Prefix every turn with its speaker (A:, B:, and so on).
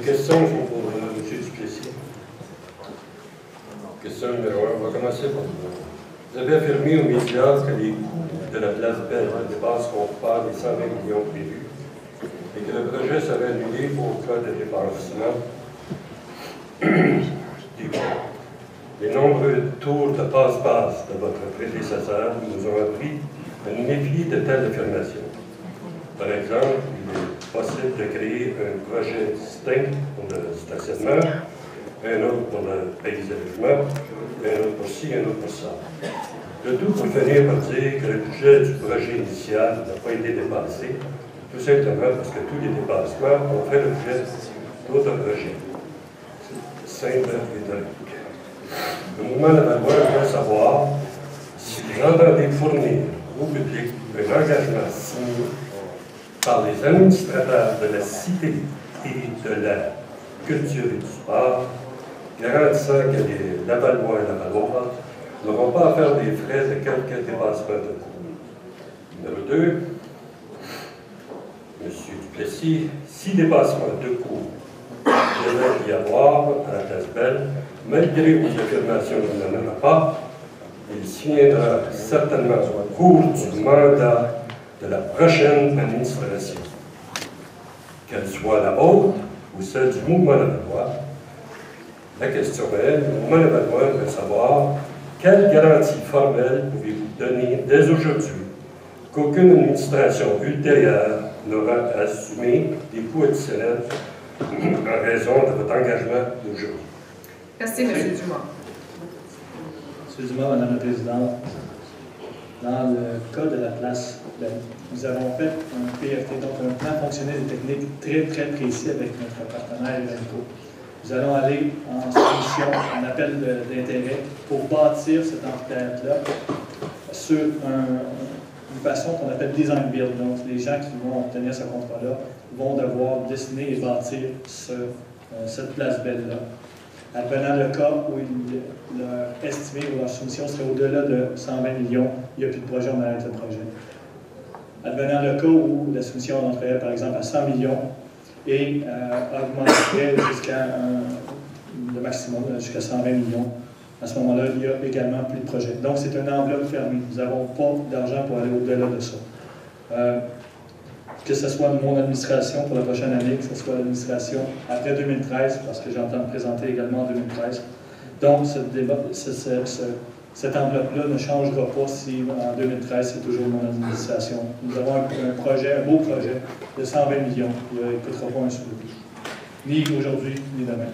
A: questions pour M. Duplessis. Question numéro 1. On va commencer par vous. Vous avez affirmé aux médias que les coûts de la place Belle ne dépasseront pas les 120 millions prévus et que le projet serait annulé au cas de dépassement des coûts. Les nombreux tours de passe-passe de votre prédécesseur nous ont appris à nous méfier de telles affirmations. Par exemple, il est possible de créer un projet distinct pour le stationnement, un autre pour le paysagement, un autre pour ci, un autre pour ça. Le tout pour finir par dire que le budget du projet initial n'a pas été dépassé, tout simplement parce que tous les dépassements ont fait l'objet d'autres projets. C'est simple et direct. Le mouvement Lavallois veut savoir si vous entendez fournir au public un engagement signé par les administrateurs de la cité et de la culture et du sport, garantissant que les Lavallois et Lavalloises n'auront pas à faire des frais de quelques dépassements de coûts. Numéro 2, M. Duplessis, si dépassement de coûts devait y avoir à la place Belle, malgré vos affirmations qu'il n'en aura pas, il signera certainement au cours du mandat de la prochaine administration, qu'elle soit la vôtre ou celle du mouvement Lavallois. La question est, le mouvement Lavallois veut savoir quelle garantie formelle pouvez-vous donner dès aujourd'hui qu'aucune administration ultérieure n'aura à assumer des coûts additionnels en raison de votre engagement d'aujourd'hui.
B: Merci, M. Dumont.
C: M. Dumont, Mme la Présidente, dans le cas de la place, nous avons fait un PFT, donc un plan fonctionnel et technique très précis avec notre partenaire Evenco. Nous allons aller en soumission, en appel d'intérêt pour bâtir cet amphithéâtre-là sur une façon qu'on appelle design build. Donc, les gens qui vont obtenir ce contrat-là vont devoir dessiner et bâtir cette place belle-là. Advenant le cas où leur estimé ou leur soumission serait au-delà de 120 millions, il n'y a plus de projet, on arrête le projet. Advenant le cas où la soumission entrerait par exemple à 100 millions et augmenterait jusqu'à le maximum, jusqu'à 120 millions, à ce moment-là, il y a également plus de projet. Donc, c'est une enveloppe fermée. Nous n'avons pas d'argent pour aller au-delà de ça. Que ce soit mon administration pour la prochaine année, que ce soit l'administration après 2013, parce que j'entends me présenter également en 2013. Donc, cette enveloppe-là ne changera pas si en 2013, c'est toujours mon administration. Nous avons un projet, un beau projet de 120 millions qui ne coûtera pas un sou, ni aujourd'hui, ni demain.